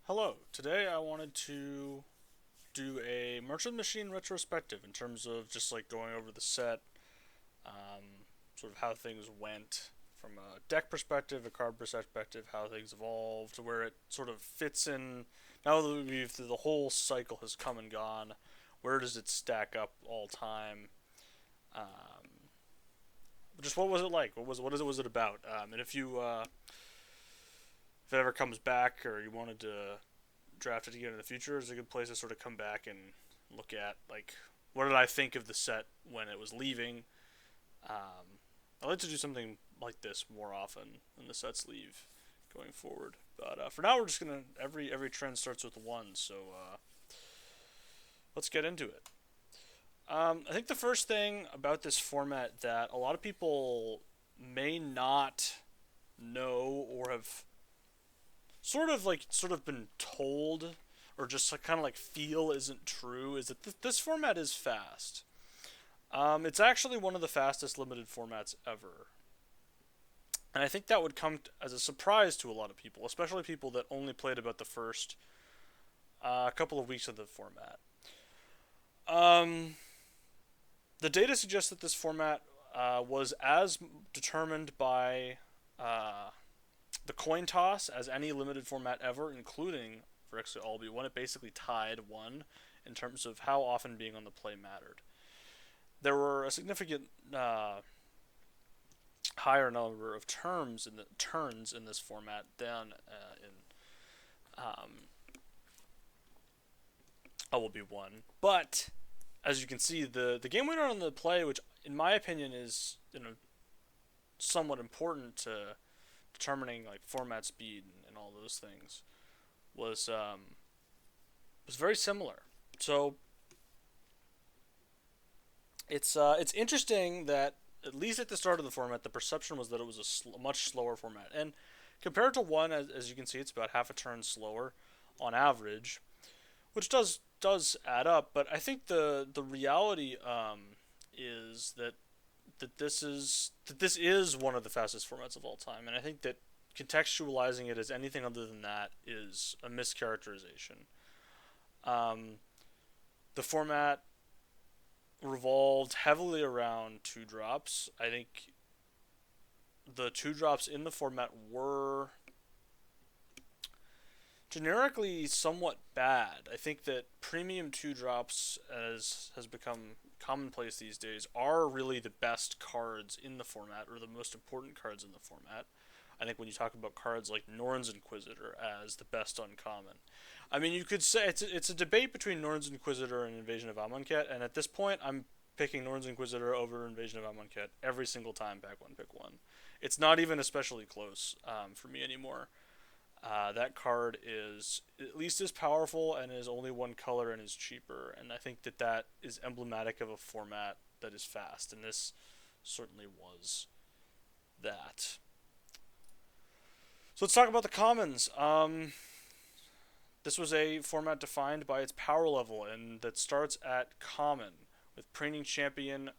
Hello. Today I wanted to do a Merchant Machine retrospective in terms of just like going over the set, sort of how things went from a deck perspective, a card perspective, how things evolved, where it sort of fits in. Now that the whole cycle has come and gone, where does it stack up all time? Um, just what was it like? Was it about? And if it ever comes back or you wanted to draft it again in the future, is a good place to sort of come back and look at like what did I think of the set when it was leaving. I like to do something like this more often when the sets leave going forward. But for now, we're just gonna every trend starts with one. So let's get into it. I think the first thing about this format that a lot of people may not know or have sort of been told or just kind of like feel isn't true is that this format is fast. It's actually one of the fastest limited formats ever. And I think that would come as a surprise to a lot of people, especially people that only played about the first couple of weeks of the format. Um, the data suggests that this format was as determined by uh, the coin toss as any limited format ever, including for actually all be one. It basically tied one in terms of how often being on the play mattered. There were a significant higher number of terms in the turns in this format than in I will be one. But as you can see, the game winner on the play, which in my opinion is somewhat important to determining like format speed and all those things, was was very similar. So it's interesting that at least at the start of the format, the perception was that it was a much slower format, and compared to one, as you can see, it's about half a turn slower on average, which does add up. But I think the reality is that this is one of the fastest formats of all time, and I think that contextualizing it as anything other than that is a mischaracterization. Um, the format revolved heavily around two drops. I think the two drops in the format were generically somewhat bad. I think that premium two drops, as has become commonplace these days, are really the best cards in the format or the most important cards in the format. I think when you talk about cards like Norn's Inquisitor as the best uncommon, I mean you could say it's a debate between Norn's Inquisitor and Invasion of Amonkhet, and at this point I'm picking Norn's Inquisitor over Invasion of Amonkhet every single time. Pack one, pick one. It's not even especially close for me anymore. That card is at least as powerful and is only one color and is cheaper, and I think that that is emblematic of a format that is fast, and this certainly was that. So let's talk about the commons. This was a format defined by its power level, and that starts at common, with Preening Champion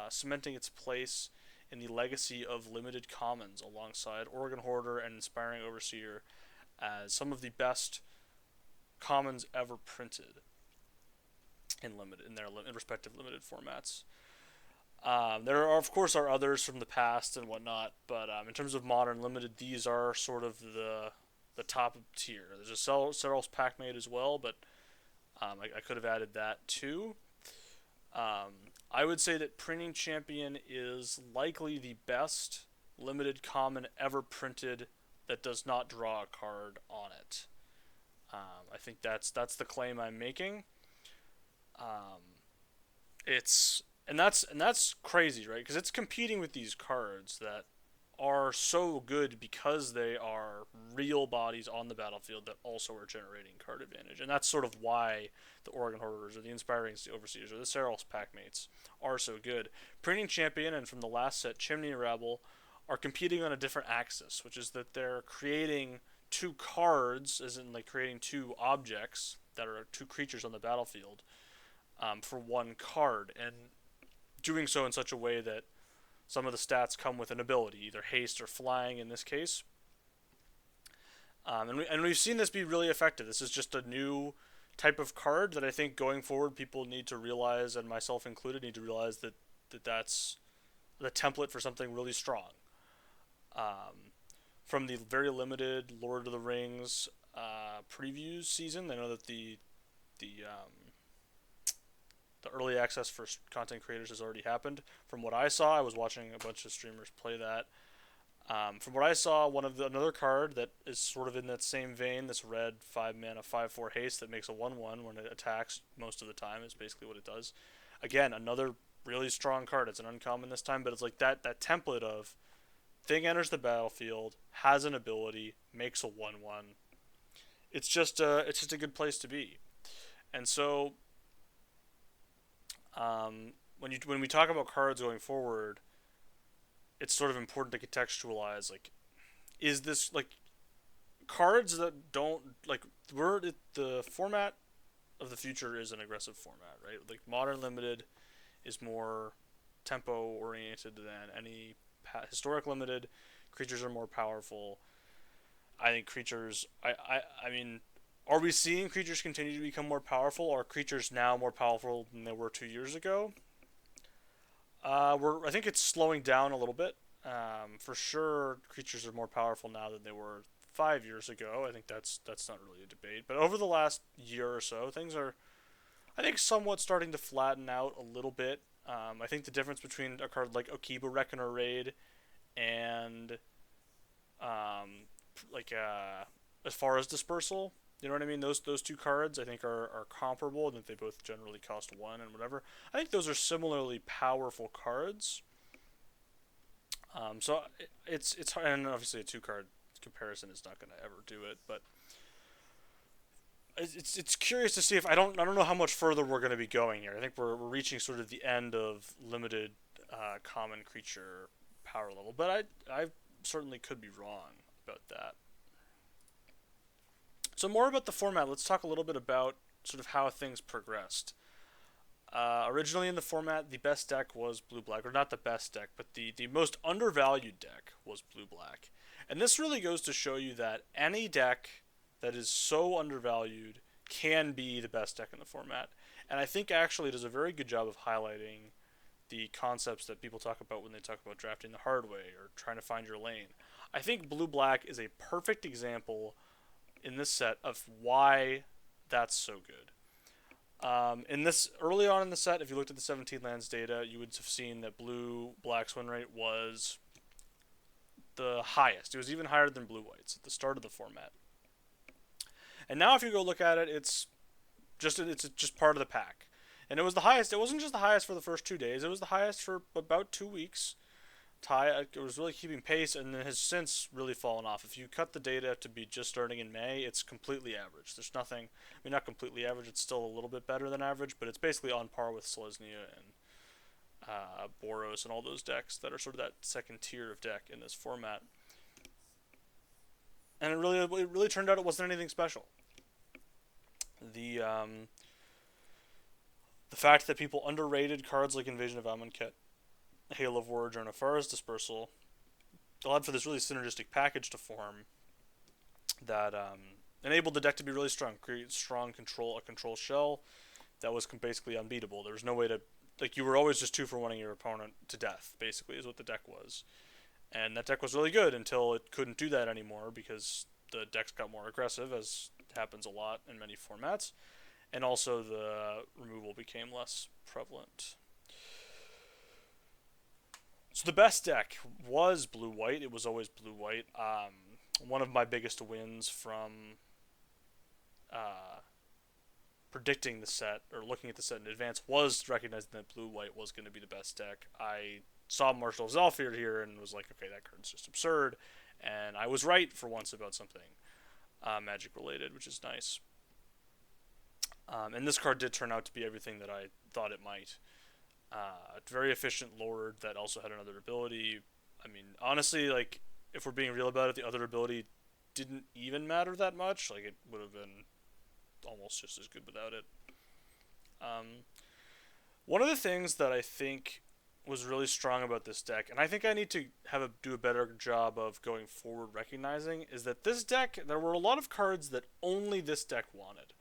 cementing its place in the legacy of limited commons alongside Oregon Hoarder and Inspiring Overseer as some of the best commons ever printed in their respective limited formats. There are, of course, are others from the past and whatnot, but in terms of modern limited, these are sort of the top tier. There's a Serals Packmate as well, but I could have added that too. I would say that Printing Champion is likely the best limited common ever printed that does not draw a card on it. I think that's the claim I'm making. Um, it's and that's crazy, right? Because it's competing with these cards that are so good because they are real bodies on the battlefield that also are generating card advantage, and that's sort of why the Oregon Hoarders or the Inspiring Overseers or the Serals Packmates are so good. Printing Champion and from the last set, Chimney Rabble, are competing on a different axis, which is that they're creating two cards, as in like creating two objects that are two creatures on the battlefield for one card, and doing so in such a way that some of the stats come with an ability, either haste or flying in this case. And we've seen this be really effective. This is just a new type of card that I think going forward people need to realize, and myself included, need to realize that's the template for something really strong. Um, from the very limited Lord of the Rings previews season, I know that the early access for content creators has already happened. From what I saw, I was watching a bunch of streamers play that. From what I saw, another card that is sort of in that same vein, this red 5 mana 5/4 haste that makes a 1/1 when it attacks most of the time is basically what it does. Again, another really strong card. It's an uncommon this time, but it's like that template of thing enters the battlefield, has an ability, makes a 1/1. It's just a good place to be. And so when we talk about cards going forward, it's sort of important to contextualize like is this like cards that don't like the format of the future is an aggressive format, right? Like modern limited is more tempo oriented than any historic limited. Creatures are more powerful. I think creatures. I mean, are we seeing creatures continue to become more powerful? Are creatures now more powerful than they were 2 years ago? I think it's slowing down a little bit. For sure, creatures are more powerful now than they were 5 years ago. I think that's not really a debate. But over the last year or so, things are, I think, somewhat starting to flatten out a little bit. I think the difference between a card like Okiba Reckoner Raid and um, like as far as dispersal, you know what I mean? Those two cards I think are comparable, and that they both generally cost one and whatever. I think those are similarly powerful cards. So it's hard, and obviously a two card comparison is not going to ever do it, but it's curious to see if I don't know how much further we're going to be going here. I think we're reaching sort of the end of limited common creature power level, but I certainly could be wrong about that. So more about the format. Let's talk a little bit about sort of how things progressed. Originally in the format, the best deck was blue black, or not the best deck, but the most undervalued deck was blue black. And this really goes to show you that any deck that is so undervalued can be the best deck in the format. And I think actually it does a very good job of highlighting the concepts that people talk about when they talk about drafting the hard way or trying to find your lane. I think blue black is a perfect example in this set of why that's so good. In this early on in the set, if you looked at the 17 lands data, you would have seen that blue black's win rate was the highest. It was even higher than blue white's at the start of the format. And now, if you go look at it, it's just part of the pack. And it was the highest. It wasn't just the highest for the first 2 days. It was the highest for about 2 weeks. It was really keeping pace, and it has since really fallen off. If you cut the data to be just starting in May, it's completely average. There's nothing. I mean, not completely average. It's still a little bit better than average, but it's basically on par with Selesnya and Boros and all those decks that are sort of that second tier of deck in this format. And it really turned out it wasn't anything special. The um, the fact that people underrated cards like Invasion of Amonkhet, Hail of War, and Afara's Dispersal allowed for this really synergistic package to form that enabled the deck to be really strong, create strong a control shell that was basically unbeatable. There was no way to like you were always just two for one your opponent to death. Basically, is what the deck was, and that deck was really good until it couldn't do that anymore because the decks got more aggressive, as happens a lot in many formats, and also the removal became less prevalent. So the best deck was blue white. It was always blue white. One of my biggest wins from uh, predicting the set or looking at the set in advance was recognizing that blue white was going to be the best deck. I saw Marshall of Zalfir here and was like, okay, that card's just absurd, and I was right for once about something magic related, which is nice. And this card did turn out to be everything that I thought it might. Very efficient Lord that also had another ability. I mean, honestly, like if we're being real about it, the other ability didn't even matter that much. Like it would have been almost just as good without it. Um, One of the things that I think was really strong about this deck, and I think I need to do a better job of going forward recognizing, is that this deck, there were a lot of cards that only this deck wanted,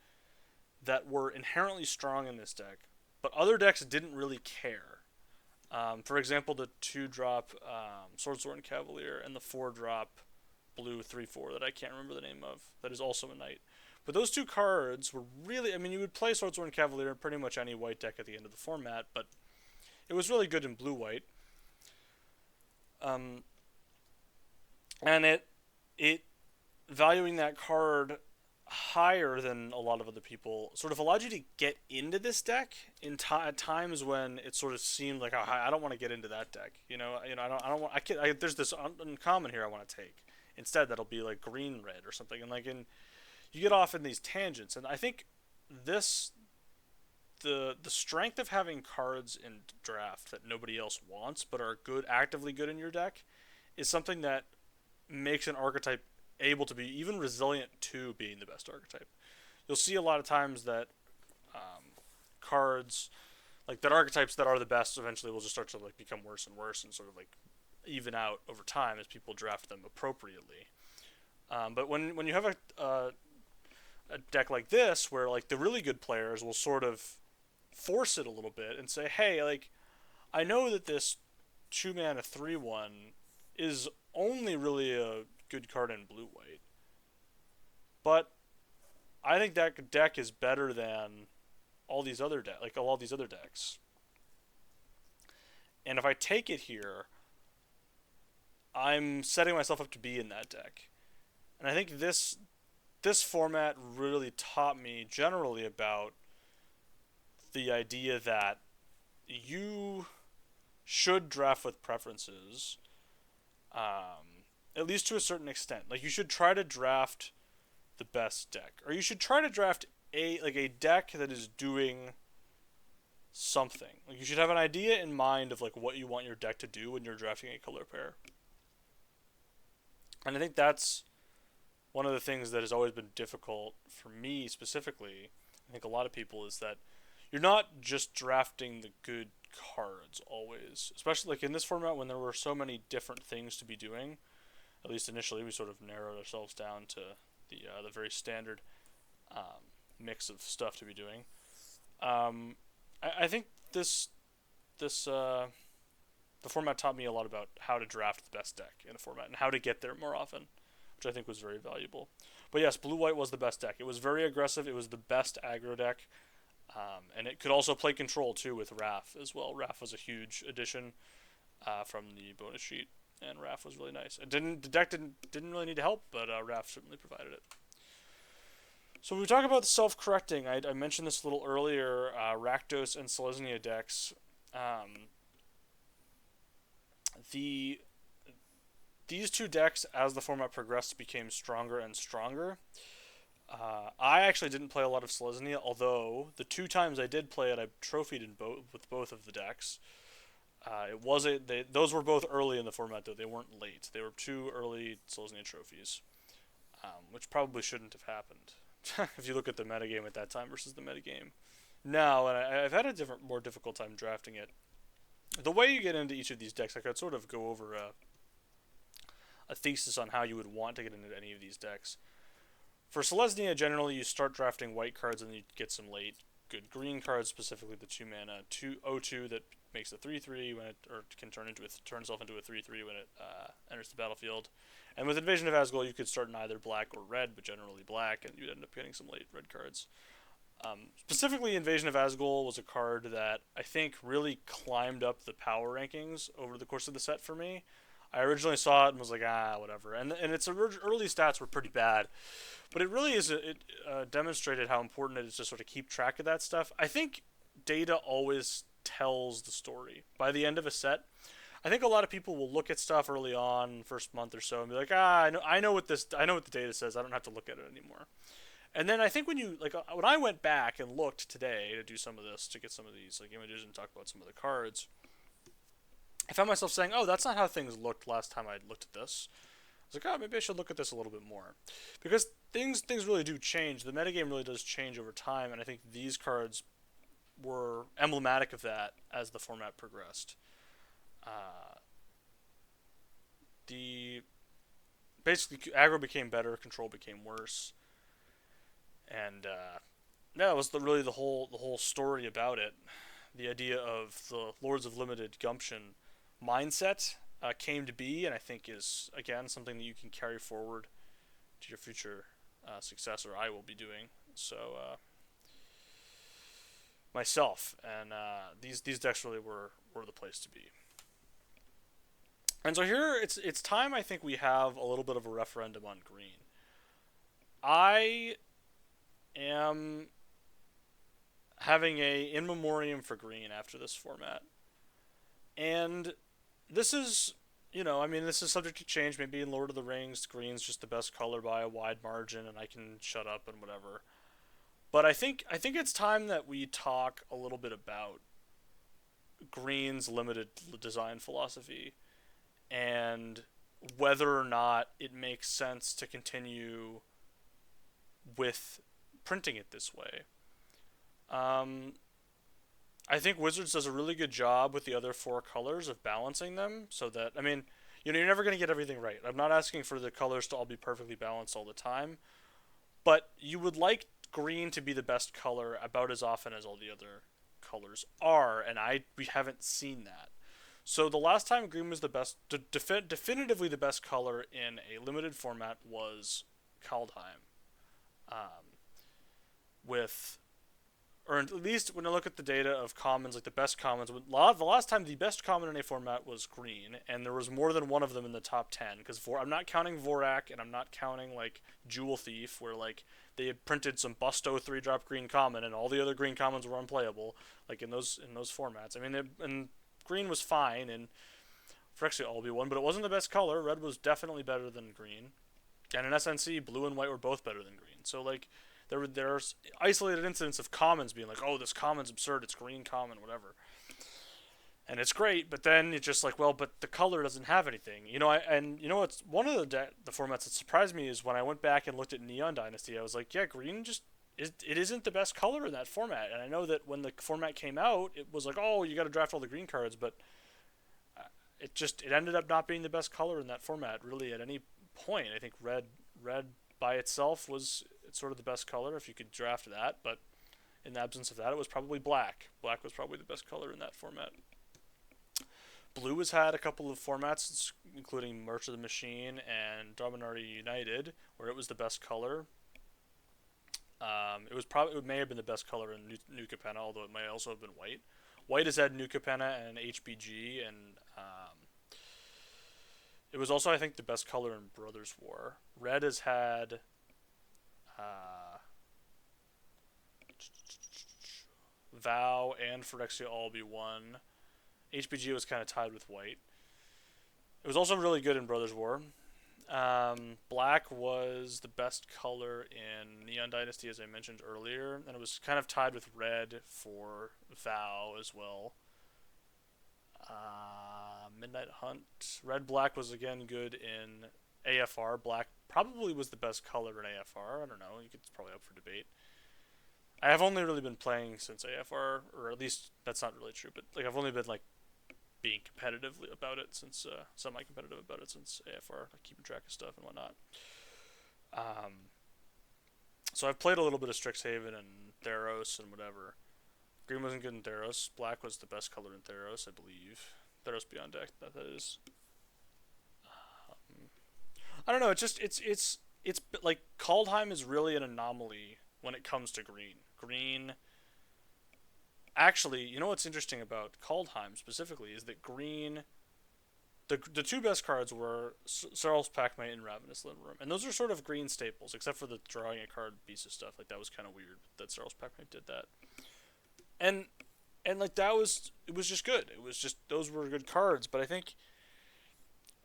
that were inherently strong in this deck, but other decks didn't really care. For example, the 2-drop Swordsworn Cavalier and the 4-drop blue 3/4 that I can't remember the name of, that is also a knight. But those two cards were really, I mean, you would play Swordsworn Cavalier in pretty much any white deck at the end of the format, but it was really good in blue-white. Um, and it valuing that card higher than a lot of other people sort of allowed you to get into this deck at times when it sort of seemed like, oh, I don't want to get into that deck. I don't want. There's this uncommon here I want to take. Instead, that'll be like green red or something, and you get off in these tangents. And I think this the strength of having cards in draft that nobody else wants but are good, actively good in your deck, is something that makes an archetype able to be even resilient to being the best archetype. You'll see a lot of times that cards like that archetypes that are the best eventually will just start to like become worse and worse and sort of like even out over time as people draft them appropriately. But when you have a deck like this where like the really good players will sort of force it a little bit and say, hey, like I know that this 2-mana 3/1 is only really a good card in blue white, but I think that deck is better than all these other decks. And if I take it here, I'm setting myself up to be in that deck. And I think this format really taught me generally about the idea that you should draft with preferences, at least to a certain extent. Like you should try to draft the best deck, or you should try to draft a deck that is doing something. Like you should have an idea in mind of like what you want your deck to do when you're drafting a color pair. And I think that's one of the things that has always been difficult for me specifically. I think a lot of people is that you're not just drafting the good cards always, especially like in this format when there were so many different things to be doing. At least initially, we sort of narrowed ourselves down to the very standard mix of stuff to be doing. I think the format taught me a lot about how to draft the best deck in a format and how to get there more often, which I think was very valuable. But yes, blue-white was the best deck. It was very aggressive. It was the best aggro deck. And it could also play control, too, with Wrath as well. Wrath was a huge addition from the bonus sheet, and Wrath was really nice. The deck didn't really need to help, but Wrath certainly provided it. So when we talk about the self-correcting, I mentioned this a little earlier, Rakdos and Selesnya decks. These two decks, as the format progressed, became stronger and stronger. I actually didn't play a lot of Selesnya, although the 2 times I did play it, I trophied with both of the decks. Those were both early in the format, though. They weren't late. They were 2 early Selesnya trophies, which probably shouldn't have happened if you look at the metagame at that time versus the metagame now. And I've had a more difficult time drafting it. The way you get into each of these decks, I could sort of go over a thesis on how you would want to get into any of these decks. For Selesnya, generally you start drafting white cards and then you get some late good green cards, specifically the 2-mana 2/02 that makes a 3/3 when can turn itself into a 3/3 when it enters the battlefield. And with Invasion of Asgol, you could start in either black or red, but generally black, and you'd end up getting some late red cards. Specifically, Invasion of Asgol was a card that I think really climbed up the power rankings over the course of the set for me. I originally saw it and was like, whatever. And its early stats were pretty bad. But it really demonstrated how important it is to sort of keep track of that stuff. I think data always tells the story. By the end of a set, I think a lot of people will look at stuff early on, first month or so, and be like, I know what the data says. I don't have to look at it anymore. And then I think when I went back and looked today to do some of this, to get some of these like images and talk about some of the cards, I found myself saying, oh, that's not how things looked last time I looked at this. I was like, maybe I should look at this a little bit more. Because things really do change. The metagame really does change over time, and I think these cards were emblematic of that as the format progressed. Uh, the basically aggro became better, control became worse, and that was really the whole story about it. The idea of the Lords of Limited Gumption mindset came to be, and I think is again something that you can carry forward to your future success, or I will be doing so myself. And these decks really were the place to be. And so here it's time I think we have a little bit of a referendum on green. I am having a in memoriam for green after this format. And this is, I mean, this is subject to change. Maybe in Lord of the Rings, green's just the best color by a wide margin, and I can shut up and whatever. But I think it's time that we talk a little bit about green's limited design philosophy and whether or not it makes sense to continue with printing it this way. Um, I think Wizards does a really good job with the other four colors of balancing them so that, I mean, you're never going to get everything right. I'm not asking for the colors to all be perfectly balanced all the time, but you would like green to be the best color about as often as all the other colors are, and we haven't seen that. So the last time green was the best, definitively the best color in a limited format was Kaldheim, um, with or at least when I look at the data of commons, like the best commons, the last time the best common in a format was green, and there was more than one of them in the top 10. Because I'm not counting Vorak, and I'm not counting like Jewel Thief, where like they had printed some Busto 3-drop green common, and all the other green commons were unplayable, like in those formats. I mean, and green was fine, and for actually all be one, but it wasn't the best color. Red was definitely better than green, and in SNC, blue and white were both better than green. So like there's isolated incidents of commons being like, oh, this common's absurd, it's green common, whatever, and it's great. But then it's just like, well, but the color doesn't have anything, and what's one of the formats that surprised me is when I went back and looked at Neon Dynasty, I was like, yeah, green just it isn't the best color in that format. And I know that when the format came out, it was like, oh, you got to draft all the green cards, but it ended up not being the best color in that format really at any point. I think red by itself was it's sort of the best color if you could draft that, but in the absence of that, it was probably black. Black was probably the best color in that format. Blue has had a couple of formats, including March of the Machine and Dominaria United, where it was the best color. It may have been the best color in New Capenna, although it may also have been white. White has had New Capenna and HBG, and it was also, I think, the best color in Brothers War. Red has had Vow and Phyrexia all be one. HBG was kind of tied with white. It was also really good in Brothers War. Black was the best color in Neon Dynasty, as I mentioned earlier, and it was kind of tied with red for Vow as well. Midnight Hunt. Red Black was again good in AFR. Black probably was the best color in AFR. I don't know. It's probably up for debate. I have only really been playing since AFR, or at least that's not really true, but like I've only been like being competitive about it since semi-competitive about it since AFR, like keeping track of stuff and whatnot. So I've played a little bit of Strixhaven and Theros and whatever. Green wasn't good in Theros. Black was the best color in Theros, I believe. Theros Beyond Deck, that is. I don't know. It's like Kaldheim is really an anomaly when it comes to green. Green. Actually, you know what's interesting about Kaldheim specifically is that green. The two best cards were Sarl's Packmate and Ravenous Limberum, and those are sort of green staples, except for the drawing a card piece of stuff. Like that was kind of weird that Sarl's Packmate did that, and like it was just good. It was just those were good cards, but I think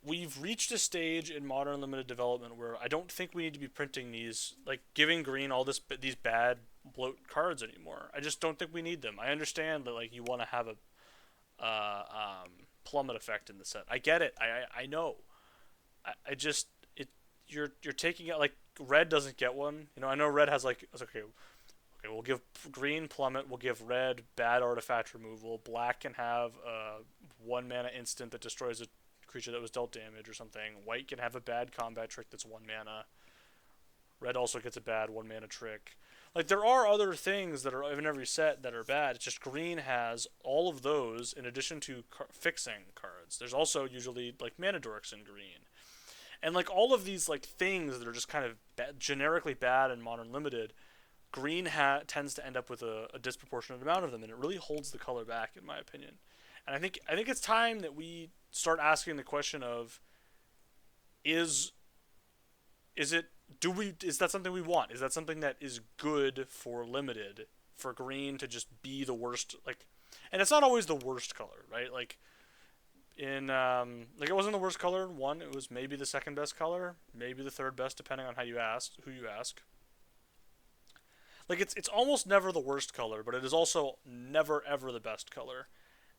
we've reached a stage in modern limited development where I don't think we need to be printing these, like giving green all these bad bloat cards anymore. I just don't think we need them. I understand that like you want to have a plummet effect in the set. I get it. I know. I just you're taking it like red doesn't get one. I know red has like okay we'll give green plummet, we'll give red bad artifact removal, black can have a 1 mana instant that destroys a creature that was dealt damage or something, white can have a bad combat trick that's 1 mana, red also gets a bad 1 mana trick. Like, there are other things that are in every set that are bad. It's just green has all of those in addition to fixing cards. There's also usually like mana dorks in green. And like all of these like things that are just kind of generically bad in modern limited, green tends to end up with a disproportionate amount of them, and it really holds the color back, in my opinion. And I think it's time that we start asking the question of is it is that something we want? Is that something that is good for limited, for green to just be the worst? Like, and it's not always the worst color, right? Like in like, it wasn't the worst color in one. It was maybe the second best color, maybe the third best, depending on who you ask. Like, it's almost never the worst color, but it is also never ever the best color.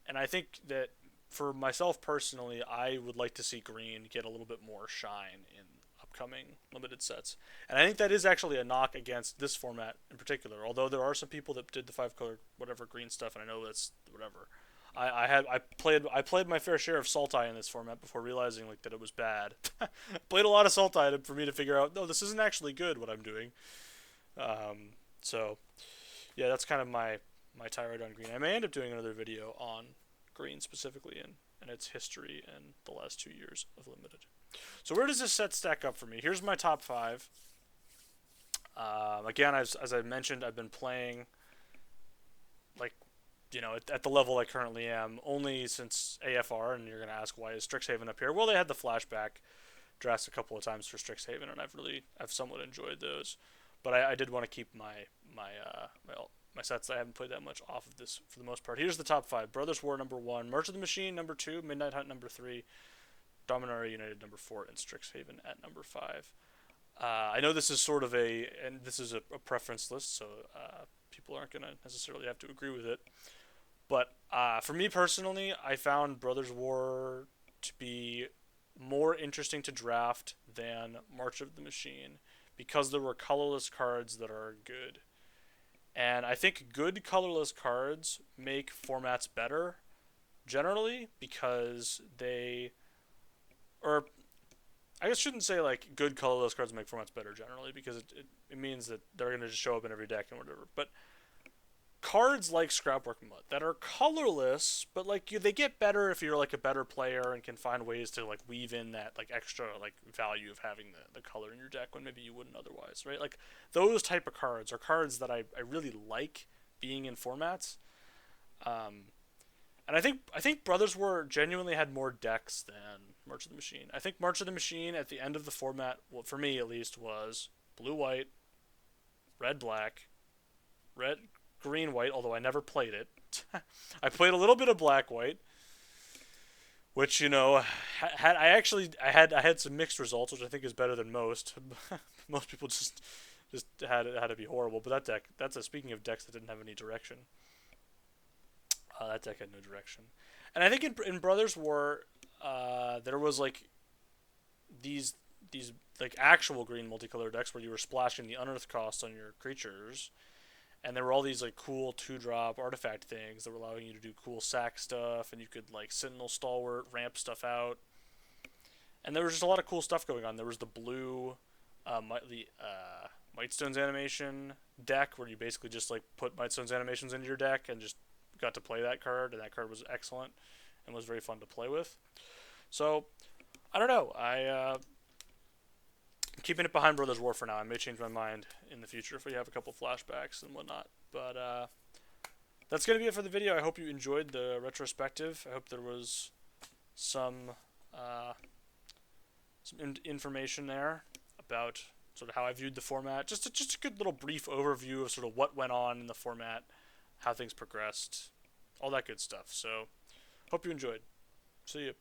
And I think that for myself personally, I would like to see green get a little bit more shine in upcoming limited sets. And I think that is actually a knock against this format in particular. Although there are some people that did the 5 color whatever green stuff, and I know that's whatever. I played my fair share of Sultai in this format before realizing like that it was bad. Played a lot of Sultai for me to figure out, no, this isn't actually good what I'm doing. So yeah, that's kind of my tirade on green. I may end up doing another video on green specifically and its history and the last 2 years of limited. So where does this set stack up for me? Here's my top 5. Again, as I mentioned, I've been playing like, at the level I currently am only since AFR, and you're gonna ask, why is Strixhaven up here? Well, they had the flashback drafts a couple of times for Strixhaven, and I've somewhat enjoyed those. But I did want to keep my sets that I haven't played that much off of this for the most part. Here's the top 5. Brothers War number 1, March of the Machine number 2, Midnight Hunt number 3, Dominaria United number 4, and Strixhaven at number 5. I know this is sort of a preference list, so people aren't going to necessarily have to agree with it. But for me personally, I found Brothers War to be more interesting to draft than March of the Machine, because there were colorless cards that are good. And I think good colorless cards make formats better, generally, because or I guess shouldn't say like good colorless cards make formats better generally, because it means that they're going to just show up in every deck and whatever. But cards like Scrapwork Mud that are colorless, but like they get better if you're like a better player and can find ways to like weave in that like extra like value of having the color in your deck when maybe you wouldn't otherwise, right? Like those type of cards are cards that I really like being in formats. And I think Brothers War genuinely had more decks than March of the Machine. I think March of the Machine at the end of the format, well, for me at least, was blue white, red black, red green white, although I never played it. I played a little bit of black white, which I had some mixed results, which I think is better than most. Most people just had to be horrible. But speaking of decks that didn't have any direction. That deck had no direction. And I think in Brothers War, there was like these like actual green multicolor decks where you were splashing the unearth cost on your creatures. And there were all these like cool 2-drop artifact things that were allowing you to do cool sack stuff, and you could like Sentinel Stalwart ramp stuff out. And there was just a lot of cool stuff going on. There was the blue, Mightstone's animation deck, where you basically just like put Mightstone's animations into your deck and just got to play that card, and that card was excellent and was very fun to play with. So I don't know. I'm keeping it behind Brothers War for now. I may change my mind in the future if we have a couple flashbacks and whatnot. But that's going to be it for the video. I hope you enjoyed the retrospective. I hope there was some information there about sort of how I viewed the format. Just a good little brief overview of sort of what went on in the format, how things progressed, all that good stuff. So hope you enjoyed. See you.